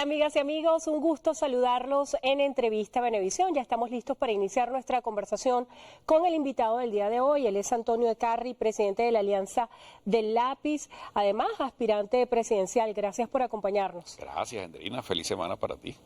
amigas y amigos, un gusto saludarlos en Entrevista Venevisión. Ya estamos listos para iniciar nuestra conversación con el invitado del día de hoy. Él es Antonio Ecarry, presidente de la Alianza del Lápiz, además aspirante presidencial. Gracias por acompañarnos. Gracias, Andreina. Feliz semana para ti.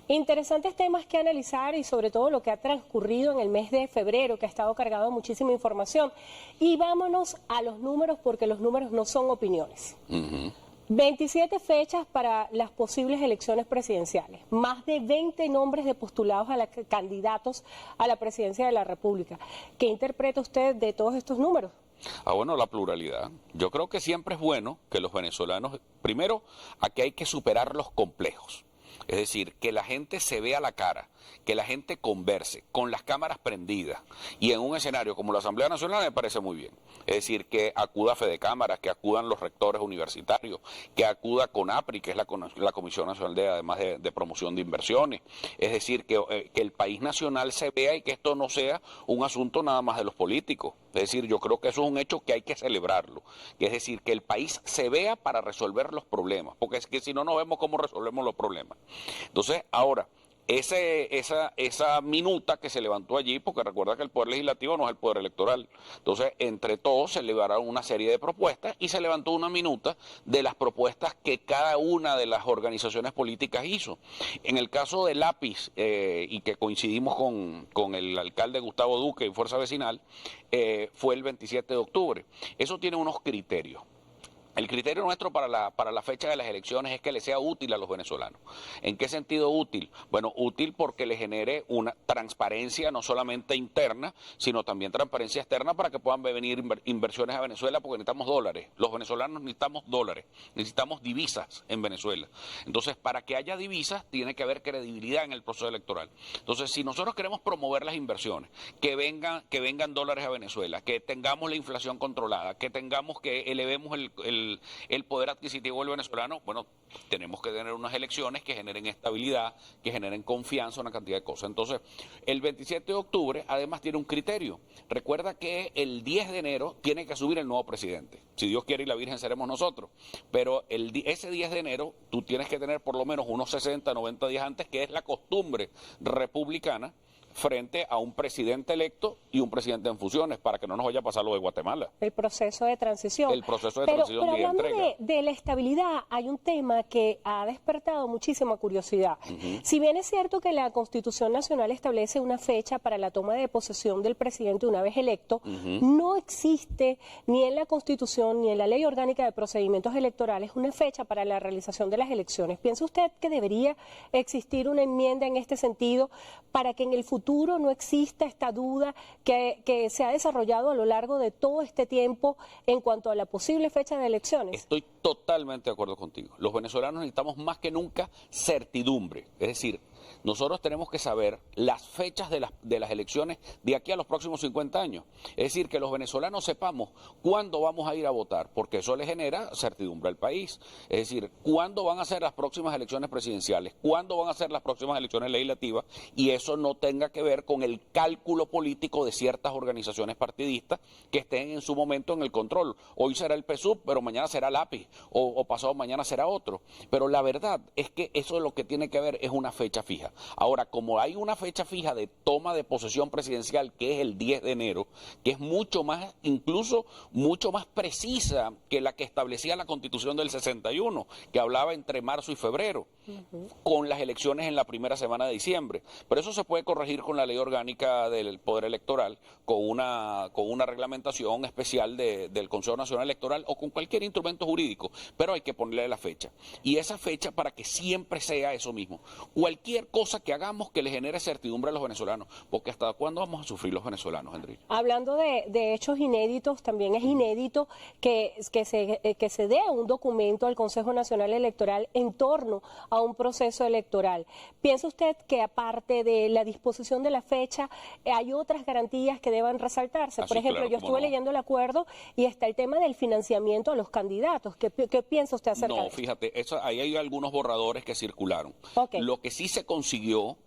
Interesantes temas que analizar y sobre todo lo que ha transcurrido en el mes de febrero, que ha estado cargado de muchísima información. Y vámonos a los números, porque los números no son opiniones. 27 fechas para las posibles elecciones presidenciales, más de 20 nombres de postulados a candidatos a la presidencia de la República. ¿Qué interpreta usted de todos estos números? Bueno, la pluralidad. Yo creo que siempre es bueno que los venezolanos, primero, aquí hay que superar los complejos. Es decir, que la gente se vea la cara, que la gente converse con las cámaras prendidas y en un escenario como la Asamblea Nacional me parece muy bien. Es decir, que acuda Fede Cámaras, que acudan los rectores universitarios, que acuda CONAPRI, que es la Comisión Nacional de Promoción de Inversiones. Es decir, que el país nacional se vea y que esto no sea un asunto nada más de los políticos. Es decir, yo creo que eso es un hecho que hay que celebrarlo. Es decir, que el país se vea para resolver los problemas, porque es que si no, no vemos cómo resolvemos los problemas. Entonces, ahora, esa minuta que se levantó allí, porque recuerda que el Poder Legislativo no es el Poder Electoral, entonces entre todos se elevaron una serie de propuestas y se levantó una minuta de las propuestas que cada una de las organizaciones políticas hizo. En el caso de Lápiz, y que coincidimos con el alcalde Gustavo Duque y Fuerza Vecinal, fue el 27 de octubre. Eso tiene unos criterios. El criterio nuestro para la fecha de las elecciones es que le sea útil a los venezolanos. ¿En qué sentido útil? Bueno, útil porque le genere una transparencia no solamente interna, sino también transparencia externa para que puedan venir inversiones a Venezuela, porque necesitamos dólares. Los venezolanos necesitamos dólares, necesitamos divisas en Venezuela. Entonces, para que haya divisas, tiene que haber credibilidad en el proceso electoral. Entonces, si nosotros queremos promover las inversiones, que vengan dólares a Venezuela, que tengamos la inflación controlada, que elevemos el poder adquisitivo del venezolano, bueno, tenemos que tener unas elecciones que generen estabilidad, que generen confianza, una cantidad de cosas. Entonces, el 27 de octubre además tiene un criterio. Recuerda que el 10 de enero tiene que subir el nuevo presidente. Si Dios quiere y la Virgen seremos nosotros. Pero ese 10 de enero tú tienes que tener por lo menos unos 60, 90 días antes, que es la costumbre republicana, frente a un presidente electo y un presidente en funciones, para que no nos vaya a pasar lo de Guatemala. El proceso de transición. El proceso de transición pero y de hablando entrega. de la estabilidad, hay un tema que ha despertado muchísima curiosidad. Si bien es cierto que la Constitución Nacional establece una fecha para la toma de posesión del presidente una vez electo, no existe ni en la Constitución ni en la Ley Orgánica de Procedimientos Electorales una fecha para la realización de las elecciones. ¿Piensa usted que debería existir una enmienda en este sentido para que en el futuro no exista esta duda que se ha desarrollado a lo largo de todo este tiempo en cuanto a la posible fecha de elecciones? Estoy totalmente de acuerdo contigo. Los venezolanos necesitamos más que nunca certidumbre. Es decir, nosotros tenemos que saber las fechas de las elecciones de aquí a los próximos 50 años. Es decir, que los venezolanos sepamos cuándo vamos a ir a votar, porque eso le genera certidumbre al país. Es decir, cuándo van a ser las próximas elecciones presidenciales, cuándo van a ser las próximas elecciones legislativas, y eso no tenga que ver con el cálculo político de ciertas organizaciones partidistas que estén en su momento en el control. Hoy será el PSUV, pero mañana será Lápiz, o pasado mañana será otro. Pero la verdad es que eso lo que tiene que ver es una fecha fija. Ahora, como hay una fecha fija de toma de posesión presidencial, que es el 10 de enero, que es mucho más, incluso mucho más precisa que la que establecía la Constitución del 61, que hablaba entre marzo y febrero, con las elecciones en la primera semana de diciembre. Pero eso se puede corregir con la Ley Orgánica del Poder Electoral, con una reglamentación especial del Consejo Nacional Electoral o con cualquier instrumento jurídico, pero hay que ponerle la fecha. Y esa fecha para que siempre sea eso mismo. Cualquier cosa que hagamos que le genere certidumbre a los venezolanos, porque ¿hasta cuándo vamos a sufrir los venezolanos, Enrique? Hablando de hechos inéditos, también es inédito que se dé un documento al Consejo Nacional Electoral en torno a un proceso electoral. ¿Piensa usted que aparte de la disposición de la fecha, hay otras garantías que deban resaltarse? Por ejemplo, claro, yo estuve leyendo el acuerdo y está el tema del financiamiento a los candidatos. ¿Qué piensa usted acerca de eso? No, fíjate, ahí hay algunos borradores que circularon. Okay. Lo que sí se consiguió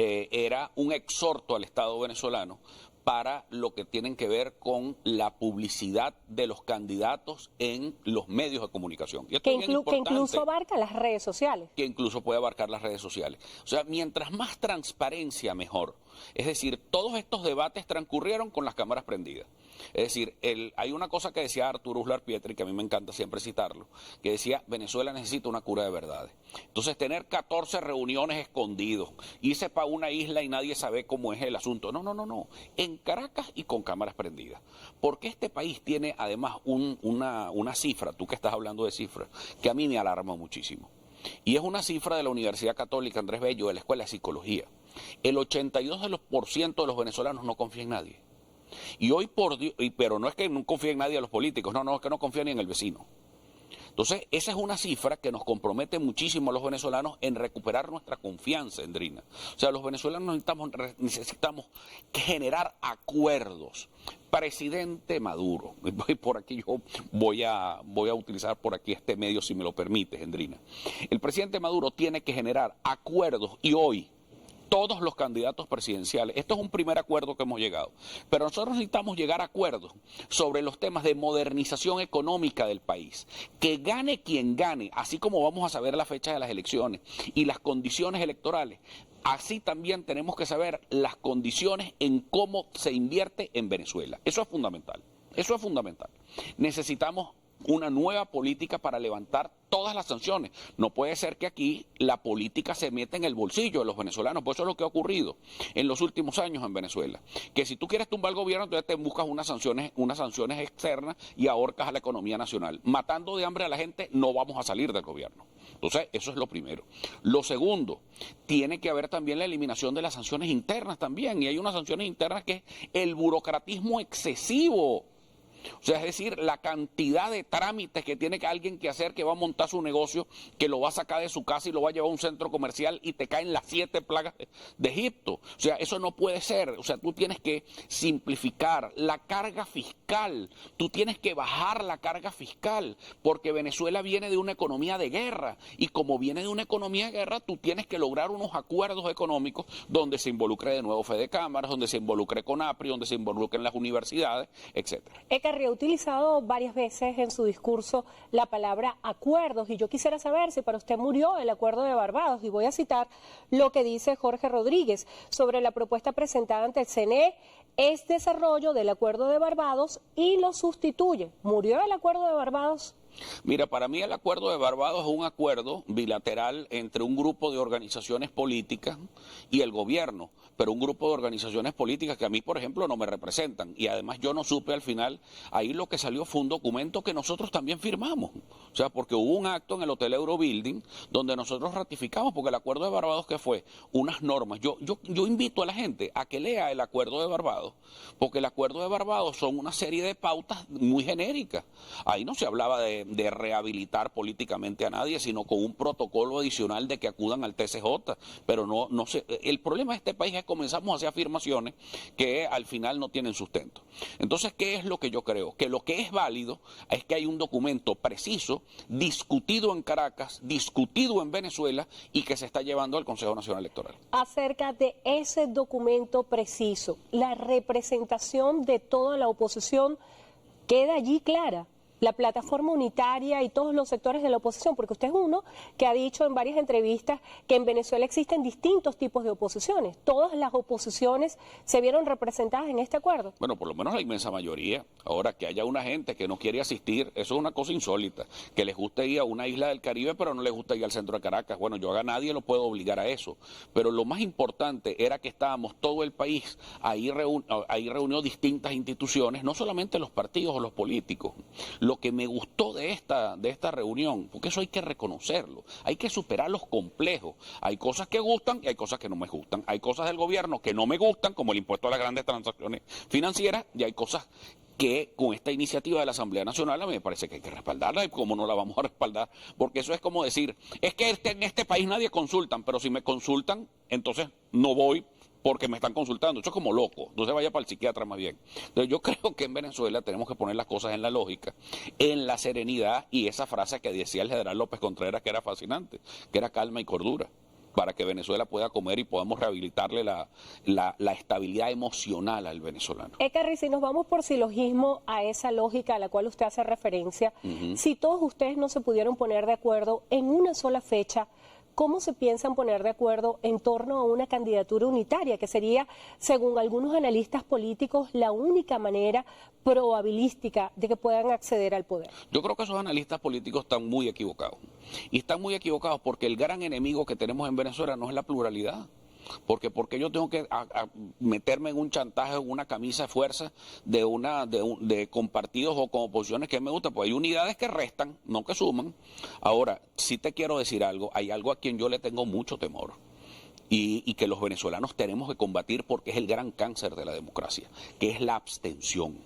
era un exhorto al Estado venezolano para lo que tienen que ver con la publicidad de los candidatos en los medios de comunicación. Y esto Que, es bien que importante, incluso abarca las redes sociales. que incluso puede abarcar las redes sociales. O sea, mientras más transparencia, mejor. Es decir, todos estos debates transcurrieron con las cámaras prendidas. Es decir, hay una cosa que decía Arturo Uslar Pietri, que a mí me encanta siempre citarlo, que decía, Venezuela necesita una cura de verdades. Entonces, tener 14 reuniones escondidos, irse para una isla y nadie sabe cómo es el asunto. No, no, no, no. En Caracas y con cámaras prendidas. Porque este país tiene además una cifra, tú que estás hablando de cifras, que a mí me alarma muchísimo. Y es una cifra de la Universidad Católica Andrés Bello, de la Escuela de Psicología. El 82% de los venezolanos no confía en nadie. Y hoy por Dios, pero no es que no confíe en nadie a los políticos, no, es que no confían ni en el vecino. Entonces, esa es una cifra que nos compromete muchísimo a los venezolanos en recuperar nuestra confianza, Endrina. O sea, los venezolanos necesitamos generar acuerdos. Presidente Maduro, por aquí yo voy a utilizar por aquí este medio si me lo permites, Endrina. El presidente Maduro tiene que generar acuerdos y hoy todos los candidatos presidenciales, esto es un primer acuerdo que hemos llegado, pero nosotros necesitamos llegar a acuerdos sobre los temas de modernización económica del país, que gane quien gane, así como vamos a saber la fecha de las elecciones y las condiciones electorales. Así también tenemos que saber las condiciones en cómo se invierte en Venezuela. Eso es fundamental. Eso es fundamental. Necesitamos una nueva política para levantar todas las sanciones. No puede ser que aquí la política se meta en el bolsillo de los venezolanos, pues eso es lo que ha ocurrido en los últimos años en Venezuela. Que si tú quieres tumbar el gobierno, entonces te buscas unas sanciones externas y ahorcas a la economía nacional. Matando de hambre a la gente, no vamos a salir del gobierno. Entonces, eso es lo primero. Lo segundo, tiene que haber también la eliminación de las sanciones internas también, y hay unas sanciones internas que es el burocratismo excesivo. O sea, es decir, la cantidad de trámites que tiene que alguien que hacer, que va a montar su negocio, que lo va a sacar de su casa y lo va a llevar a un centro comercial y te caen las 7 plagas de Egipto. O sea, eso no puede ser. O sea, tú tienes que simplificar la carga fiscal. Tú tienes que bajar la carga fiscal, porque Venezuela viene de una economía de guerra. Y como viene de una economía de guerra, tú tienes que lograr unos acuerdos económicos donde se involucre de nuevo Fede Cámaras, donde se involucre CONAPRI, donde se involucren las universidades, etcétera. Ha utilizado varias veces en su discurso la palabra acuerdos y yo quisiera saber si para usted murió el acuerdo de Barbados y voy a citar lo que dice Jorge Rodríguez sobre la propuesta presentada ante el CNE, es desarrollo del acuerdo de Barbados y lo sustituye. ¿Murió el acuerdo de Barbados? Mira, para mí el acuerdo de Barbados es un acuerdo bilateral entre un grupo de organizaciones políticas y el gobierno, pero un grupo de organizaciones políticas que a mí, por ejemplo, no me representan. Y además yo no supe al final, ahí lo que salió fue un documento que nosotros también firmamos. O sea, porque hubo un acto en el Hotel Eurobuilding donde nosotros ratificamos, porque el acuerdo de Barbados, ¿qué fue? Unas normas. Yo invito a la gente a que lea el acuerdo de Barbados, porque el acuerdo de Barbados son una serie de pautas muy genéricas. Ahí no se hablaba de rehabilitar políticamente a nadie, sino con un protocolo adicional de que acudan al TCJ, pero no sé, el problema de este país es que comenzamos a hacer afirmaciones que al final no tienen sustento. Entonces, ¿qué es lo que yo creo? Que lo que es válido es que hay un documento preciso, discutido en Caracas, discutido en Venezuela y que se está llevando al Consejo Nacional Electoral. Acerca de ese documento preciso, la representación de toda la oposición queda allí clara. La plataforma unitaria y todos los sectores de la oposición, porque usted es uno que ha dicho en varias entrevistas que en Venezuela existen distintos tipos de oposiciones. ¿Todas las oposiciones se vieron representadas en este acuerdo? Bueno, por lo menos la inmensa mayoría. Ahora, que haya una gente que no quiere asistir, eso es una cosa insólita. Que les guste ir a una isla del Caribe, pero no les gusta ir al centro de Caracas. Bueno, yo a nadie lo puedo obligar a eso. Pero lo más importante era que estábamos todo el país, ahí reunió distintas instituciones, no solamente los partidos o los políticos. Lo que me gustó de esta reunión, porque eso hay que reconocerlo, hay que superar los complejos. Hay cosas que gustan y hay cosas que no me gustan. Hay cosas del gobierno que no me gustan, como el impuesto a las grandes transacciones financieras, y hay cosas que con esta iniciativa de la Asamblea Nacional a mí me parece que hay que respaldarla, y cómo no la vamos a respaldar, porque eso es como decir, es que en este país nadie consultan, pero si me consultan, entonces no voy, porque me están consultando. Eso es como loco. Entonces vaya para el psiquiatra más bien. Entonces yo creo que en Venezuela tenemos que poner las cosas en la lógica, en la serenidad, y esa frase que decía el general López Contreras que era fascinante, que era calma y cordura. para que Venezuela pueda comer y podamos rehabilitarle la estabilidad emocional al venezolano. Ekarri, si nos vamos por silogismo a esa lógica a la cual usted hace referencia, si todos ustedes no se pudieron poner de acuerdo en una sola fecha, ¿cómo se piensan poner de acuerdo en torno a una candidatura unitaria, que sería, según algunos analistas políticos, la única manera probabilística de que puedan acceder al poder? Yo creo que esos analistas políticos están muy equivocados. Y están muy equivocados porque el gran enemigo que tenemos en Venezuela no es la pluralidad. Porque yo tengo que meterme en un chantaje, en una camisa de fuerza con partidos o con oposiciones que me gustan, pues hay unidades que restan, no que suman. Ahora, sí te quiero decir algo, hay algo a quien yo le tengo mucho temor y que los venezolanos tenemos que combatir porque es el gran cáncer de la democracia, que es la abstención.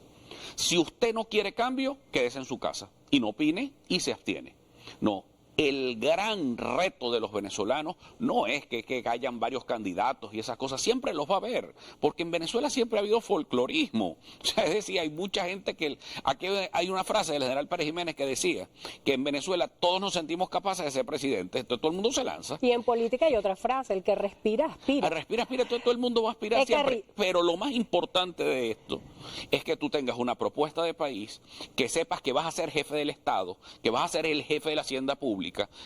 Si usted no quiere cambio, quédese en su casa y no opine y se abstiene. No. El gran reto de los venezolanos no es que hayan varios candidatos y esas cosas, siempre los va a haber, porque en Venezuela siempre ha habido folclorismo. O sea, es decir, hay mucha gente aquí hay una frase del general Pérez Jiménez que decía que en Venezuela todos nos sentimos capaces de ser presidentes, entonces todo el mundo se lanza. Y en política hay otra frase, el que respira, aspira. Respira, aspira, todo el mundo va a aspirar siempre, pero lo más importante de esto es que tú tengas una propuesta de país, que sepas que vas a ser jefe del Estado, que vas a ser el jefe de la hacienda pública,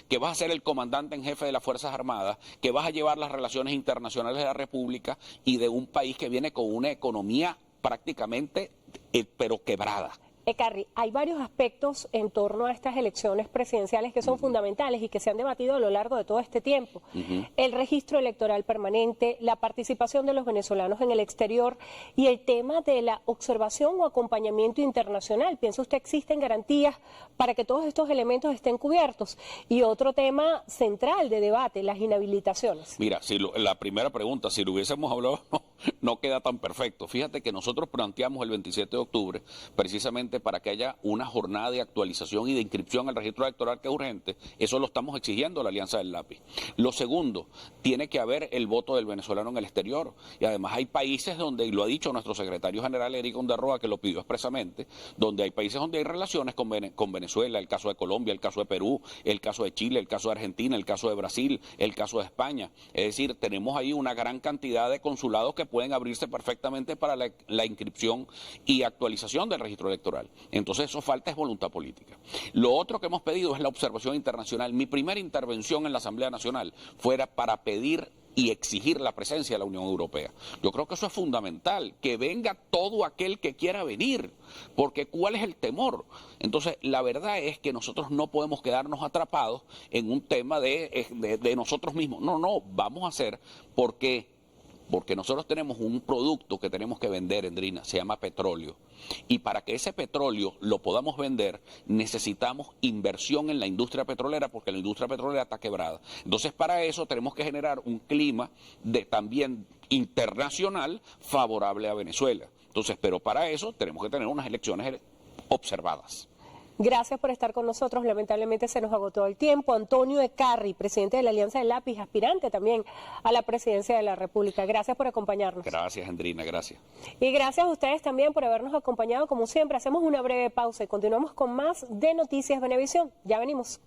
que vas a ser el comandante en jefe de las Fuerzas Armadas, que vas a llevar las relaciones internacionales de la República y de un país que viene con una economía prácticamente, pero quebrada. Ekarri, hay varios aspectos en torno a estas elecciones presidenciales que son fundamentales y que se han debatido a lo largo de todo este tiempo. El registro electoral permanente, la participación de los venezolanos en el exterior y el tema de la observación o acompañamiento internacional. ¿Piensa usted que existen garantías para que todos estos elementos estén cubiertos? Y otro tema central de debate, las inhabilitaciones. Mira, la primera pregunta, si lo hubiésemos hablado, no queda tan perfecto. Fíjate que nosotros planteamos el 27 de octubre, precisamente para que haya una jornada de actualización y de inscripción al registro electoral que es urgente. Eso lo estamos exigiendo a la Alianza del Lápiz. Lo segundo, tiene que haber el voto del venezolano en el exterior. Y además hay países donde, y lo ha dicho nuestro secretario general Eric Ondarroa, que lo pidió expresamente, donde hay países donde hay relaciones con Venezuela, el caso de Colombia, el caso de Perú, el caso de Chile, el caso de Argentina, el caso de Brasil, el caso de España. Es decir, tenemos ahí una gran cantidad de consulados que pueden abrirse perfectamente para la inscripción y actualización del registro electoral. Entonces eso falta es voluntad política. Lo otro que hemos pedido es la observación internacional. Mi primera intervención en la Asamblea Nacional fuera para pedir y exigir la presencia de la Unión Europea. Yo creo que eso es fundamental, que venga todo aquel que quiera venir, porque ¿cuál es el temor? Entonces, la verdad es que nosotros no podemos quedarnos atrapados en un tema de nosotros mismos. No, vamos a hacer porque nosotros tenemos un producto que tenemos que vender, Endrina, se llama petróleo. Y para que ese petróleo lo podamos vender, necesitamos inversión en la industria petrolera, porque la industria petrolera está quebrada. Entonces, para eso tenemos que generar un clima también internacional favorable a Venezuela. Entonces, pero para eso tenemos que tener unas elecciones observadas. Gracias por estar con nosotros. Lamentablemente se nos agotó el tiempo. Antonio Ekarri, presidente de la Alianza del Lápiz, aspirante también a la presidencia de la República. Gracias por acompañarnos. Gracias, Andrina, gracias. Y gracias a ustedes también por habernos acompañado. Como siempre, hacemos una breve pausa y continuamos con más de Noticias Venevisión. Ya venimos.